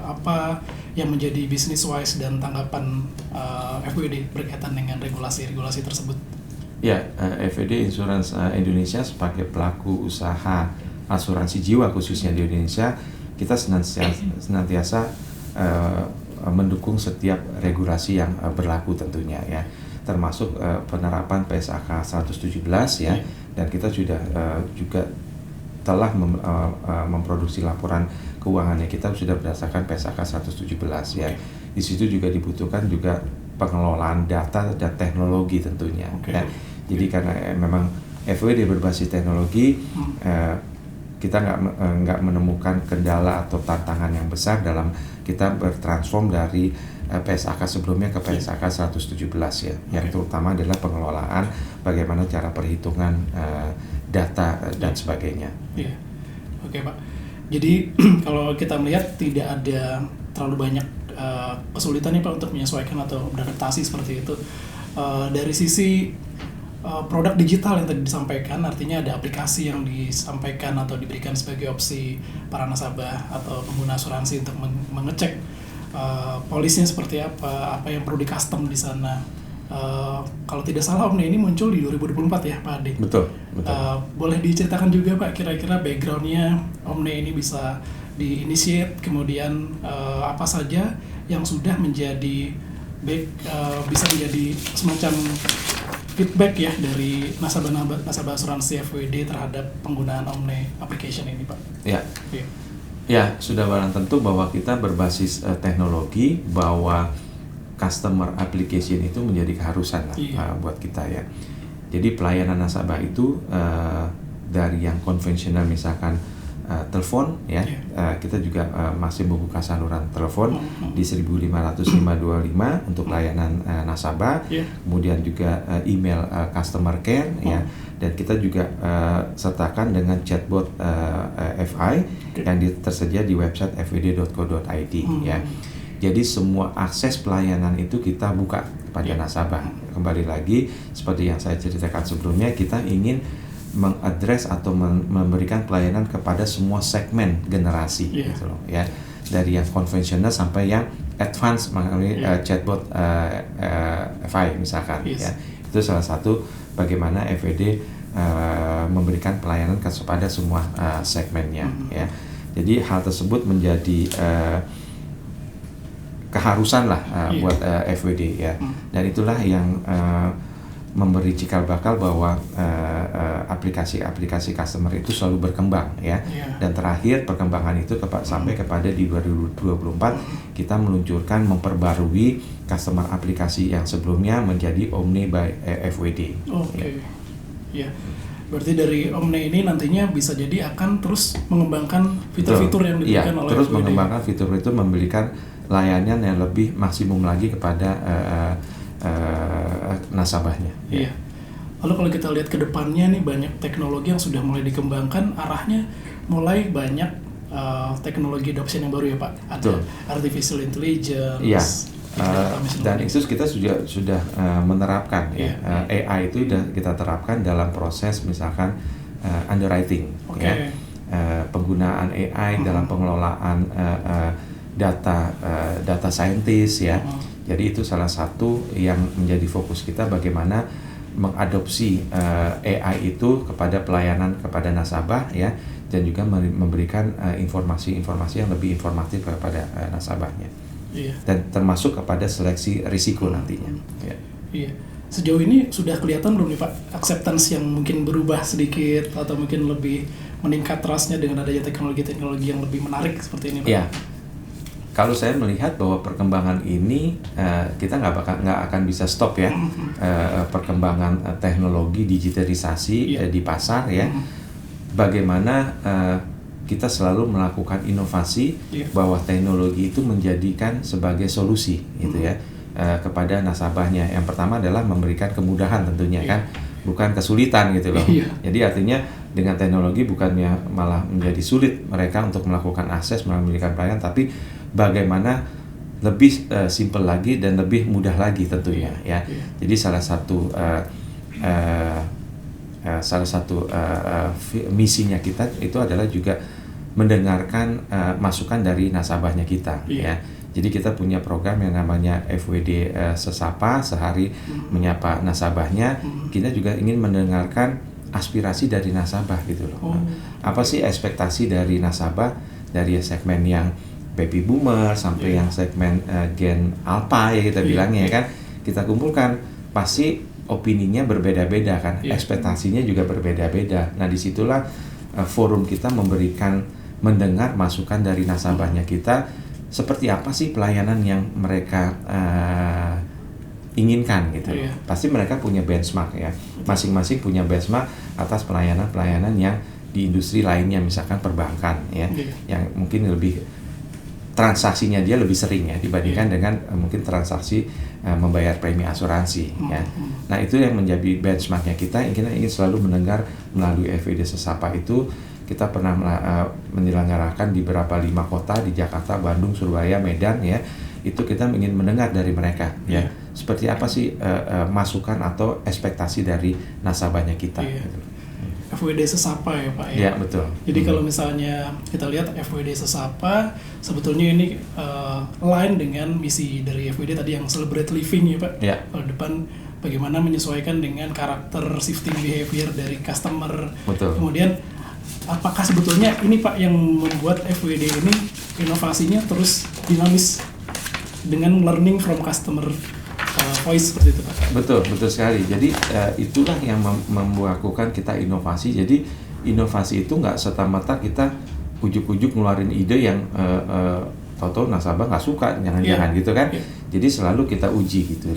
apa yang menjadi business wise dan tanggapan FWD berkaitan dengan regulasi-regulasi tersebut. Ya, FWD Insurance Indonesia sebagai pelaku usaha asuransi jiwa khususnya di Indonesia, kita senantiasa mendukung setiap regulasi yang berlaku tentunya ya, termasuk penerapan PSAK 117 ya, dan kita sudah juga telah memproduksi laporan keuangannya kita sudah berdasarkan PSAK 117 ya. Di situ juga dibutuhkan juga pengelolaan data dan teknologi tentunya ya. Jadi karena memang FWD berbasis teknologi, kita nggak menemukan kendala atau tantangan yang besar dalam kita bertransform dari PSAK sebelumnya ke PSAK 117 ya. Yang terutama adalah pengelolaan bagaimana cara perhitungan data dan sebagainya. Iya. Oke Pak. Jadi kalau kita melihat tidak ada terlalu banyak kesulitan nih Pak untuk menyesuaikan atau beradaptasi seperti itu. Dari sisi produk digital yang tadi disampaikan, artinya ada aplikasi yang disampaikan atau diberikan sebagai opsi para nasabah atau pengguna asuransi untuk mengecek polisnya seperti apa yang perlu di custom di sana. Kalau tidak salah Omne ini muncul di 2024 ya Pak Ade. Betul. Boleh diceritakan juga Pak kira-kira backgroundnya Omne ini bisa di-initiate, kemudian apa saja yang sudah menjadi bisa menjadi semacam feedback ya dari nasabah asuransi FWD terhadap penggunaan Omne application ini Pak. Ya, sudah barang tentu bahwa kita berbasis teknologi, bahwa customer application itu menjadi keharusan lah buat kita ya. Jadi pelayanan nasabah itu dari yang konvensional misalkan telepon ya, kita juga masih membuka saluran telepon di 1525 untuk layanan nasabah, kemudian juga email customer care ya, dan kita juga sertakan dengan chatbot FI yang tersedia di website fwd.co.id ya. Jadi semua akses pelayanan itu kita buka kepada nasabah. Kembali lagi seperti yang saya ceritakan sebelumnya, kita ingin mengadres atau memberikan pelayanan kepada semua segmen generasi gitu loh ya, dari yang konvensional sampai yang advance melalui chatbot FI misalkan ya. Itu salah satu bagaimana FWD memberikan pelayanan kepada semua segmennya ya. Jadi hal tersebut menjadi keharusan lah buat FWD ya, dan itulah yang memberi cikal bakal bahwa aplikasi-aplikasi customer itu selalu berkembang ya. Dan terakhir perkembangan itu sampai kepada di 2024 kita meluncurkan memperbarui customer aplikasi yang sebelumnya menjadi Omne by FWD. Ya. Berarti dari Omne ini nantinya bisa jadi akan terus mengembangkan fitur-fitur yang diberikan oleh terus FWD. Mengembangkan fitur-fitur, memberikan layanan yang lebih maksimum lagi kepada nasabahnya. Iya. Lalu kalau kita lihat ke depannya nih, banyak teknologi yang sudah mulai dikembangkan, arahnya mulai banyak teknologi adoption yang baru ya Pak. Ada artificial intelligence. Dan itu kita sudah menerapkan ya. AI itu sudah kita terapkan dalam proses misalkan underwriting ya. penggunaan AI dalam pengelolaan data scientist ya. Jadi itu salah satu yang menjadi fokus kita, bagaimana mengadopsi AI itu kepada pelayanan kepada nasabah ya, dan juga memberikan informasi-informasi yang lebih informatif kepada nasabahnya. Iya. Dan termasuk kepada seleksi risiko nantinya. Ya. Iya. Sejauh ini sudah kelihatan belum nih Pak, acceptance yang mungkin berubah sedikit atau mungkin lebih meningkat trustnya dengan adanya teknologi-teknologi yang lebih menarik seperti ini Pak? Ya, kalau saya melihat bahwa perkembangan ini kita nggak akan bisa stop ya. Perkembangan teknologi digitalisasi di pasar ya. Bagaimana kita selalu melakukan inovasi bahwa teknologi itu menjadikan sebagai solusi gitu ya. Kepada nasabahnya. Yang pertama adalah memberikan kemudahan tentunya kan, bukan kesulitan gitu loh. Jadi artinya dengan teknologi bukannya malah menjadi sulit mereka untuk melakukan akses, memberikan pelayanan, tapi bagaimana lebih simple lagi dan lebih mudah lagi tentunya ya. Jadi salah satu misinya kita itu adalah juga mendengarkan masukan dari nasabahnya kita ya. Jadi kita punya program yang namanya FWD Sesapa, sehari menyapa nasabahnya. Kita juga ingin mendengarkan aspirasi dari nasabah gitu loh. Apa sih ekspektasi dari nasabah dari segmen yang baby boomer sampai yang segmen Gen Alpha ya kita bilangnya ya kan. Kita kumpulkan, pasti opininya berbeda-beda kan, ekspektasinya juga berbeda-beda. Nah disitulah forum kita mendengar masukan dari nasabahnya kita. Seperti apa sih pelayanan yang mereka inginkan gitu. Pasti mereka punya benchmark ya. Masing-masing punya benchmark atas pelayanan-pelayanan yang di industri lainnya, misalkan perbankan ya, yang mungkin lebih transaksinya dia lebih sering ya dibandingkan dengan mungkin transaksi membayar premi asuransi ya. Nah itu yang menjadi benchmarknya kita ingin selalu mendengar melalui FWD Sesapa itu. Kita pernah menyelenggarakan di beberapa 5 kota di Jakarta, Bandung, Surabaya, Medan ya. Itu kita ingin mendengar dari mereka ya. Seperti apa sih masukan atau ekspektasi dari nasabahnya kita. Gitu. FWD Sesapa ya Pak ya. Ya betul. Jadi kalau misalnya kita lihat FWD Sesapa, sebetulnya ini line dengan misi dari FWD tadi yang celebrate living ya Pak. Kalau depan bagaimana menyesuaikan dengan karakter shifting behavior dari customer. Betul. Kemudian apakah sebetulnya ini Pak yang membuat FWD ini inovasinya terus dinamis dengan learning from customer voice seperti itu Pak? Betul sekali. Jadi itulah yang membuatkan kita inovasi. Jadi inovasi itu nggak serta-merta kita ujuk-ujuk ngeluarin ide yang tahu-tahu nasabah nggak suka, jangan-jangan gitu kan. Jadi selalu kita uji gitu.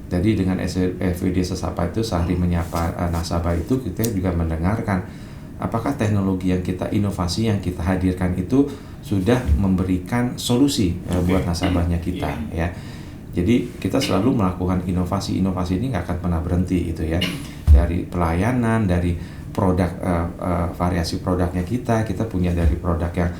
Jadi dengan FWD Sesapa itu sehari menyapa nasabah itu, kita juga mendengarkan apakah teknologi yang kita inovasi yang kita hadirkan itu sudah memberikan solusi buat nasabahnya kita ya. Jadi kita selalu melakukan inovasi ini nggak akan pernah berhenti gitu ya. Dari pelayanan, dari produk variasi produknya kita punya dari produk yang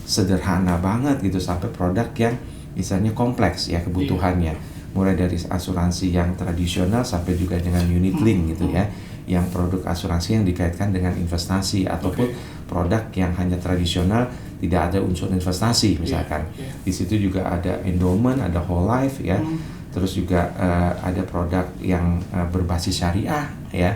sederhana banget gitu sampai produk yang misalnya kompleks ya kebutuhannya. Mulai dari asuransi yang tradisional sampai juga dengan unit link gitu ya. Yang produk asuransi yang dikaitkan dengan investasi ataupun produk yang hanya tradisional tidak ada unsur investasi misalkan. Di situ juga ada endowment, ada whole life ya. Terus juga ada produk yang berbasis syariah ya.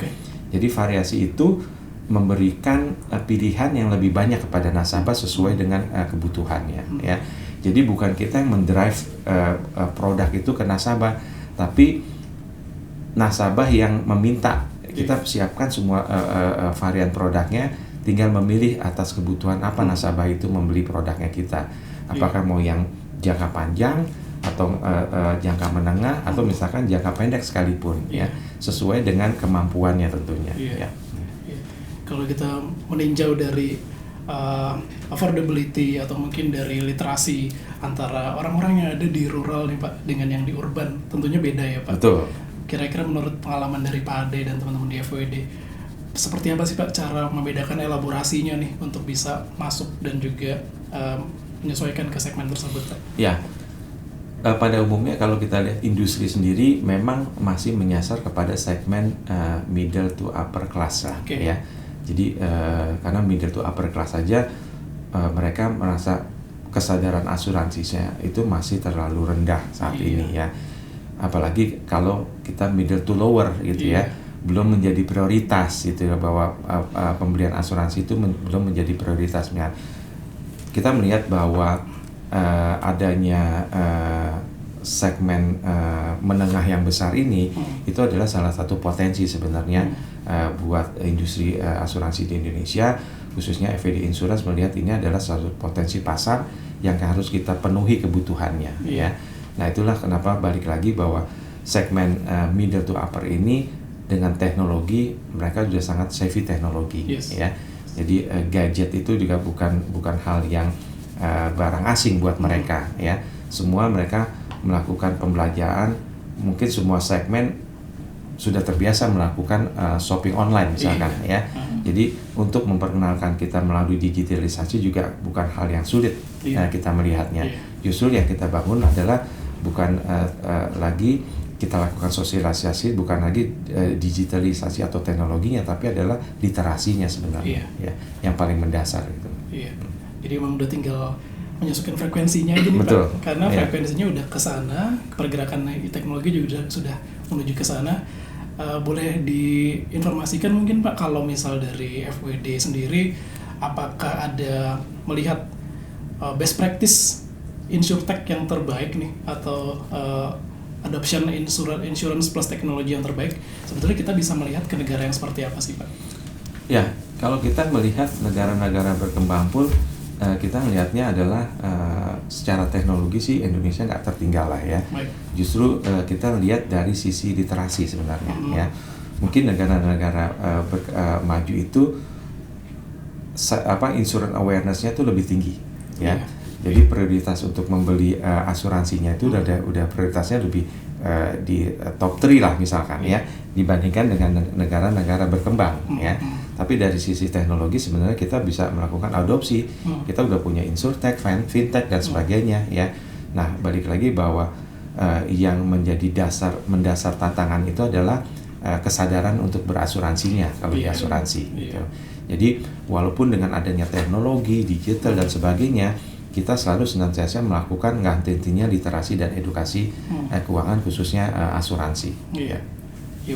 Jadi variasi itu memberikan pilihan yang lebih banyak kepada nasabah sesuai dengan kebutuhannya ya. Jadi bukan kita yang mendrive produk itu ke nasabah, tapi nasabah yang meminta. Kita siapkan semua varian produknya, tinggal memilih atas kebutuhan apa nasabah itu membeli produknya kita. Apakah mau yang jangka panjang atau jangka menengah atau misalkan jangka pendek sekalipun ya, sesuai dengan kemampuannya tentunya. Kalau kita meninjau dari affordability atau mungkin dari literasi antara orang-orang yang ada di rural nih Pak dengan yang di urban, tentunya beda ya Pak. Betul. Kira-kira menurut pengalaman dari Pak Ade dan teman-teman di FWD, seperti apa sih Pak cara membedakan elaborasinya nih untuk bisa masuk dan juga menyesuaikan ke segmen tersebut Pak? Ya, pada umumnya kalau kita lihat industri sendiri memang masih menyasar kepada segmen middle to upper class lah ya. Jadi karena middle to upper class saja mereka merasa kesadaran asuransinya itu masih terlalu rendah saat ini ya. Apalagi kalau kita middle to lower gitu ya, belum menjadi prioritas gitu ya, bahwa pembelian asuransi itu belum menjadi prioritasnya. Kita melihat bahwa adanya segmen menengah yang besar ini itu adalah salah satu potensi sebenarnya buat industri asuransi di Indonesia, khususnya FED Insurance melihat ini adalah satu potensi pasar yang harus kita penuhi kebutuhannya ya. Nah itulah kenapa balik lagi bahwa segmen middle to upper ini dengan teknologi mereka sudah sangat savvy teknologi ya. Jadi gadget itu juga bukan hal yang barang asing buat mereka ya. Semua mereka melakukan pembelajaran, mungkin semua segmen sudah terbiasa melakukan shopping online misalkan ya. Jadi untuk memperkenalkan kita melalui digitalisasi juga bukan hal yang sulit kita melihatnya. Justru yang kita bangun adalah bukan lagi kita lakukan sosialisasi, bukan lagi digitalisasi atau teknologinya, tapi adalah literasinya sebenarnya ya, yang paling mendasar itu. Jadi memang udah tinggal menyesuaikan frekuensinya aja nih Pak, karena frekuensinya udah ke sana, pergerakan teknologi juga sudah menuju ke sana. Boleh diinformasikan mungkin Pak, kalau misal dari FWD sendiri, apakah ada melihat best practice insurtech yang terbaik nih, atau adoption insurance plus teknologi yang terbaik? Sebetulnya kita bisa melihat ke negara yang seperti apa sih Pak? Ya, kalau kita melihat negara-negara berkembang pun kita melihatnya adalah secara teknologi sih Indonesia nggak tertinggal lah ya. Justru kita lihat dari sisi literasi sebenarnya ya. Mungkin negara-negara maju itu insurance awareness-nya itu lebih tinggi ya. Jadi prioritas untuk membeli asuransinya itu udah prioritasnya lebih di top 3 lah misalkan ya, dibandingkan dengan negara-negara berkembang ya. Tapi dari sisi teknologi sebenarnya kita bisa melakukan adopsi. Kita udah punya insurtech, fintech dan sebagainya ya. Nah, balik lagi bahwa yang menjadi mendasar tantangan itu adalah kesadaran untuk berasuransinya kalau di asuransi gitu. Jadi walaupun dengan adanya teknologi, digital dan sebagainya, kita selalu senantiasa melakukan henti-hentinya literasi dan edukasi keuangan khususnya asuransi. Iya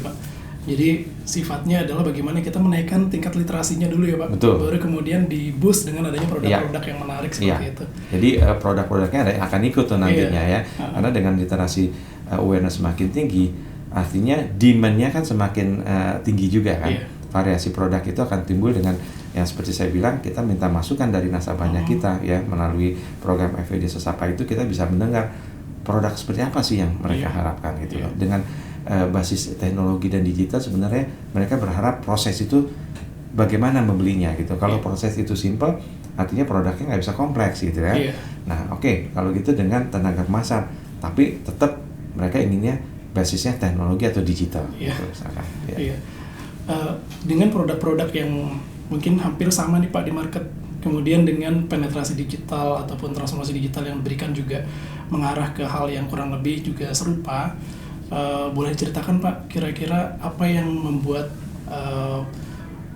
Pak. Jadi sifatnya adalah bagaimana kita menaikkan tingkat literasinya dulu ya Pak. Betul. Baru kemudian di-boost dengan adanya produk-produk yang menarik seperti itu. Jadi produk-produknya akan ikut tuh nantinya ya. Karena dengan literasi awareness semakin tinggi, artinya demand-nya kan semakin tinggi juga kan. Variasi produk itu akan timbul dengan yang seperti saya bilang, kita minta masukan dari nasabahnya kita ya, melalui program FED Sesapa itu kita bisa mendengar produk seperti apa sih yang mereka harapkan gitu loh. Dengan basis teknologi dan digital sebenarnya mereka berharap proses itu bagaimana membelinya gitu. Kalau proses itu simple, artinya produknya nggak bisa kompleks gitu ya. Nah kalau gitu dengan tenaga kemasan, tapi tetap mereka inginnya basisnya teknologi atau digital gitu misalkan. Dengan produk-produk yang mungkin hampir sama nih Pak di market, kemudian dengan penetrasi digital ataupun transformasi digital yang diberikan juga mengarah ke hal yang kurang lebih juga serupa, boleh diceritakan Pak kira-kira apa yang membuat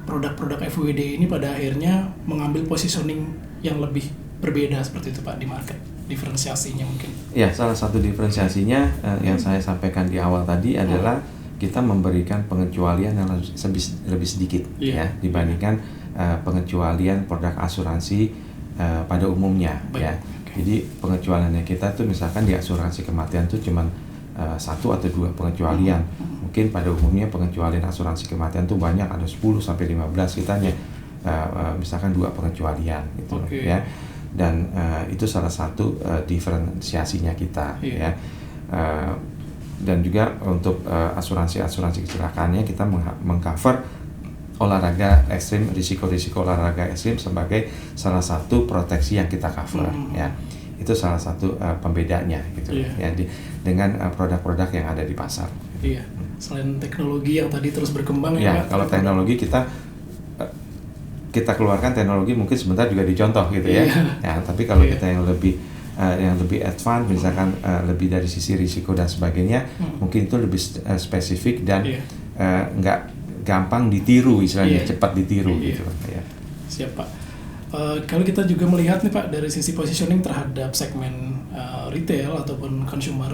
produk-produk FWD ini pada akhirnya mengambil positioning yang lebih berbeda seperti itu Pak di market, diferensiasinya mungkin? Ya, salah satu diferensiasinya yang saya sampaikan di awal tadi adalah kita memberikan pengecualian yang lebih sedikit ya dibandingkan pengecualian produk asuransi pada umumnya ya. Jadi pengecualiannya kita tuh misalkan di asuransi kematian tuh cuman 1 atau 2 pengecualian. Mungkin pada umumnya pengecualian asuransi kematian tuh banyak, ada 10 sampai 15, kita hanya misalkan 2 pengecualian gitu ya. Dan itu salah satu diferensiasinya kita ya. Dan juga untuk asuransi kecelakaannya kita mengcover olahraga ekstrim, risiko olahraga ekstrim sebagai salah satu proteksi yang kita cover ya. Itu salah satu pembedanya gitu ya dengan produk-produk yang ada di pasar. Iya. Selain teknologi yang tadi terus berkembang ya. Kalau teknologi kita keluarkan teknologi mungkin sebentar juga dicontoh gitu ya. Ya, tapi kalau kita yang lebih advance misalkan lebih dari sisi risiko dan sebagainya, mungkin itu lebih spesifik dan gampang ditiru istilahnya, Iya. cepat ditiru Iya. gitu ya. Siap Pak. Kalau kita juga melihat nih Pak dari sisi positioning terhadap segmen retail ataupun consumer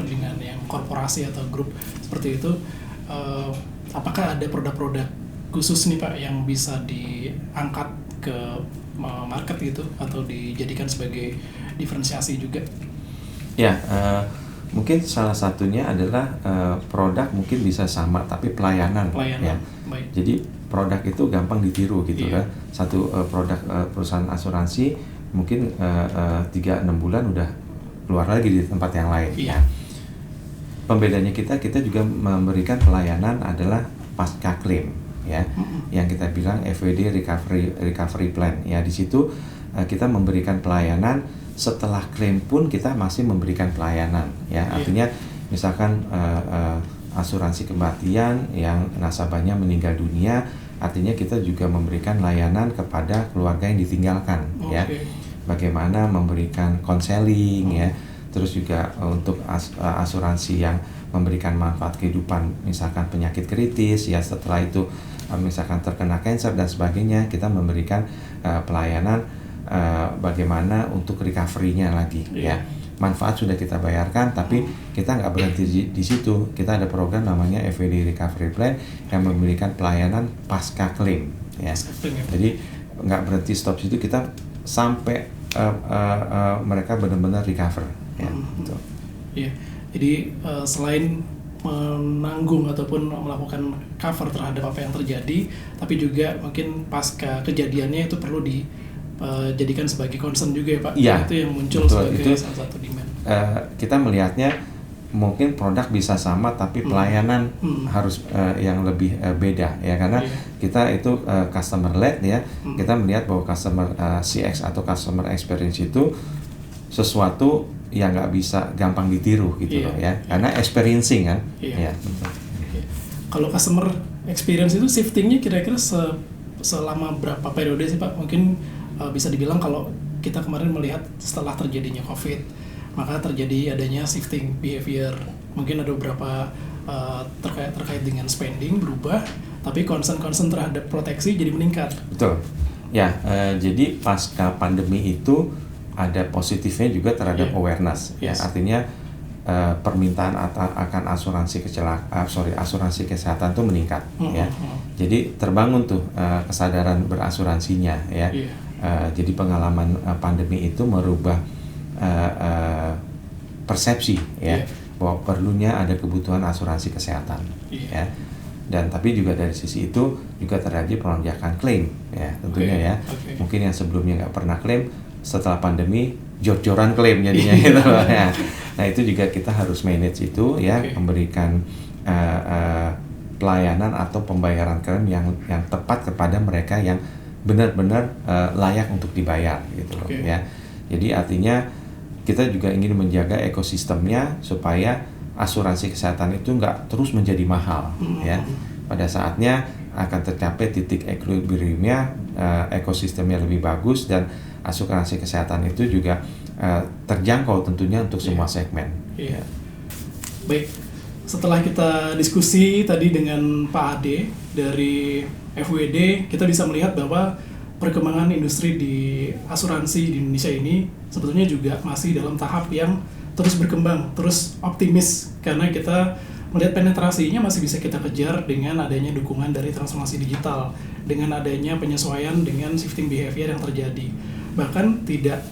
dengan yang korporasi atau grup seperti itu, apakah ada produk-produk khusus nih Pak yang bisa diangkat ke market gitu atau dijadikan sebagai diferensiasi juga? Ya, mungkin salah satunya adalah produk mungkin bisa sama tapi pelayanan. Ya. Baik. Jadi produk itu gampang ditiru gitu Iya. kan. Satu produk perusahaan asuransi mungkin 3-6 bulan udah keluar lagi di tempat yang lain. Iya. Ya. Pembedanya kita juga memberikan pelayanan adalah pasca klaim ya. Yang kita bilang FWD recovery plan ya. Di situ kita memberikan pelayanan setelah klaim pun kita masih memberikan pelayanan ya. Artinya misalkan asuransi kematian yang nasabahnya meninggal dunia, artinya kita juga memberikan layanan kepada keluarga yang ditinggalkan ya. Bagaimana memberikan konseling ya. Terus juga untuk asuransi yang memberikan manfaat kehidupan, misalkan penyakit kritis ya, setelah itu misalkan terkena cancer dan sebagainya, kita memberikan pelayanan bagaimana untuk recovery-nya lagi ya. Manfaat sudah kita bayarkan, tapi kita nggak berhenti di situ. Kita ada program namanya FWD Recovery Plan yang memberikan pelayanan pasca klaim ya. Jadi nggak berhenti stop situ, kita sampai mereka benar-benar recover ya. Gitu. Iya. Jadi selain menanggung ataupun melakukan cover terhadap apa yang terjadi, tapi juga mungkin pasca kejadiannya itu perlu dijadikan sebagai concern juga ya Pak. Iya, itu yang muncul betul. sebagai salah satu demand. Kita melihatnya mungkin produk bisa sama tapi pelayanan harus yang lebih beda ya, karena kita itu customer led ya. Kita melihat bahwa customer CX atau customer experience itu sesuatu yang nggak bisa gampang ditiru gitu loh ya, karena experiencing kan. Iya. Betul. Kalau customer experience itu shiftingnya kira-kira selama berapa periode sih Pak? Mungkin bisa dibilang kalau kita kemarin melihat setelah terjadinya COVID, maka terjadi adanya shifting behavior. Mungkin ada beberapa terkait dengan spending berubah, tapi concern terhadap proteksi jadi meningkat. Betul. Ya, jadi pasca pandemi itu ada positifnya juga terhadap awareness. Ya, artinya permintaan akan asuransi kesehatan itu meningkat. Ya. Jadi terbangun tuh kesadaran berasuransinya. Ya. Jadi pengalaman pandemi itu merubah persepsi ya, bahwa perlunya ada kebutuhan asuransi kesehatan ya. Dan tapi juga dari sisi itu juga terjadi pelonjakan klaim ya, tentunya ya. Mungkin yang sebelumnya nggak pernah klaim, setelah pandemi jor-joran klaim jadinya gitu ya. Nah itu juga kita harus manage itu ya, memberikan pelayanan atau pembayaran klaim yang tepat kepada mereka yang benar-benar layak untuk dibayar gitu loh ya. Jadi artinya kita juga ingin menjaga ekosistemnya supaya asuransi kesehatan itu nggak terus menjadi mahal ya. Pada saatnya akan tercapai titik equilibriumnya, ekosistemnya lebih bagus dan asuransi kesehatan itu juga terjangkau tentunya untuk semua segmen. Ya. Baik, setelah kita diskusi tadi dengan Pak Ade dari FWD, kita bisa melihat bahwa perkembangan industri di asuransi di Indonesia ini sebetulnya juga masih dalam tahap yang terus berkembang, terus optimis, karena kita melihat penetrasinya masih bisa kita kejar dengan adanya dukungan dari transformasi digital, dengan adanya penyesuaian dengan shifting behavior yang terjadi. Bahkan tidak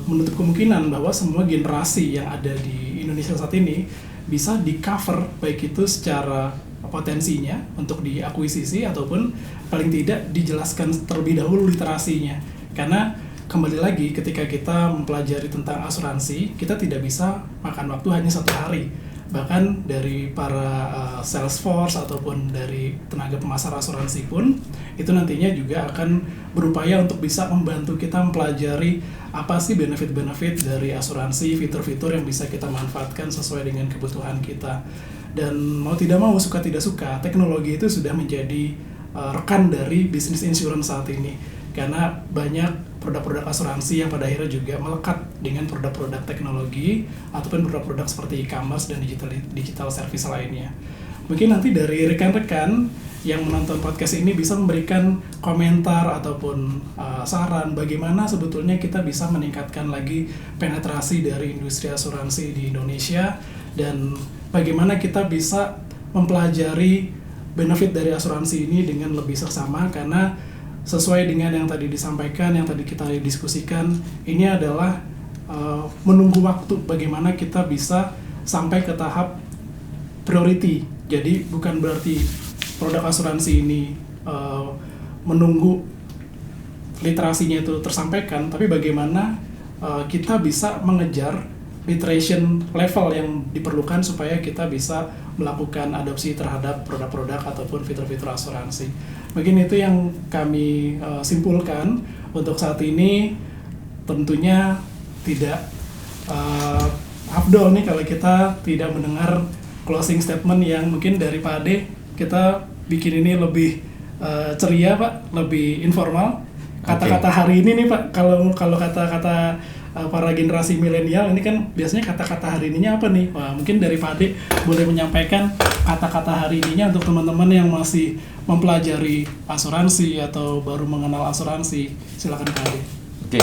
menutup kemungkinan bahwa semua generasi yang ada di Indonesia saat ini bisa di-cover, baik itu secara potensinya untuk diakuisisi ataupun paling tidak dijelaskan terlebih dahulu literasinya. Karena kembali lagi ketika kita mempelajari tentang asuransi, kita tidak bisa makan waktu hanya 1 hari. Bahkan dari para sales force ataupun dari tenaga pemasar asuransi pun itu nantinya juga akan berupaya untuk bisa membantu kita mempelajari apa sih benefit-benefit dari asuransi, fitur-fitur yang bisa kita manfaatkan sesuai dengan kebutuhan kita. Dan mau tidak mau, suka tidak suka, teknologi itu sudah menjadi rekan dari bisnis insurance saat ini. Karena banyak produk-produk asuransi yang pada akhirnya juga melekat dengan produk-produk teknologi ataupun produk-produk seperti e-commerce dan digital service lainnya. Mungkin nanti dari rekan-rekan yang menonton podcast ini bisa memberikan komentar ataupun saran bagaimana sebetulnya kita bisa meningkatkan lagi penetrasi dari industri asuransi di Indonesia, dan bagaimana kita bisa mempelajari benefit dari asuransi ini dengan lebih seksama, karena sesuai dengan yang tadi disampaikan, yang tadi kita diskusikan, ini adalah menunggu waktu bagaimana kita bisa sampai ke tahap priority. Jadi bukan berarti produk asuransi ini menunggu literasinya itu tersampaikan, tapi bagaimana kita bisa mengejar literation level yang diperlukan supaya kita bisa melakukan adopsi terhadap produk-produk ataupun fitur-fitur asuransi. Mungkin itu yang kami simpulkan untuk saat ini. Tentunya tidak afdol nih kalau kita tidak mendengar closing statement yang mungkin dari Pak Ade. Kita bikin ini lebih ceria Pak, lebih informal. Kata-kata hari ini nih Pak, kalau kata-kata para generasi milenial ini kan biasanya kata-kata hari ininya apa nih? Wah, mungkin dari Pak Ade boleh menyampaikan kata-kata hari ininya untuk teman-teman yang masih mempelajari asuransi atau baru mengenal asuransi. Silakan Pak Ade. Oke,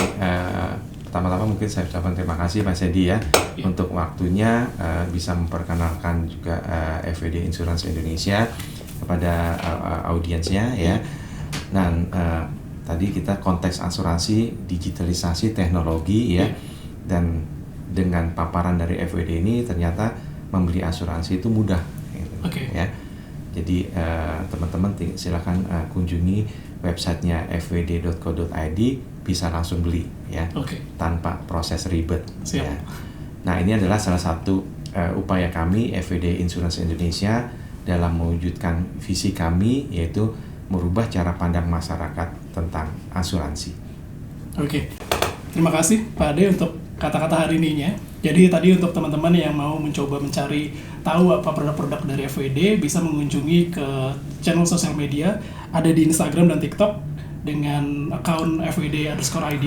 pertama-tama mungkin saya ucapkan terima kasih Mas Edi ya untuk waktunya bisa memperkenalkan juga FWD Insurance Indonesia kepada audiensnya ya. Dan tadi kita konteks asuransi, digitalisasi, teknologi ya, dan dengan paparan dari FWD ini ternyata membeli asuransi itu mudah gitu, ya. Jadi teman-teman silakan kunjungi websitenya fwd.co.id, bisa langsung beli ya, tanpa proses ribet. Ya. Nah ini adalah salah satu upaya kami FWD Insurance Indonesia dalam mewujudkan visi kami, yaitu merubah cara pandang masyarakat tentang asuransi. Terima kasih Pak Ade untuk kata-kata hari ininya. Jadi tadi untuk teman-teman yang mau mencoba mencari tahu apa produk-produk dari FWD, bisa mengunjungi ke channel sosial media, ada di Instagram dan TikTok dengan akun FWD_ID,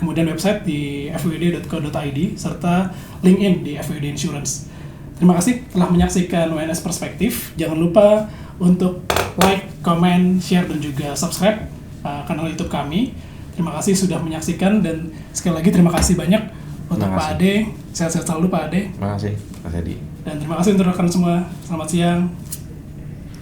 kemudian website di fwd.co.id, serta LinkedIn di FWD Insurance. Terima kasih telah menyaksikan WNS Perspektif. Jangan lupa untuk like, comment, share, dan juga subscribe kanal YouTube kami. Terima kasih sudah menyaksikan, dan sekali lagi terima kasih banyak untuk Pak Ade. Sehat-sehat selalu Pak Ade. Terima kasih Mas Edi. Dan terima kasih untuk rekan semua. Selamat siang.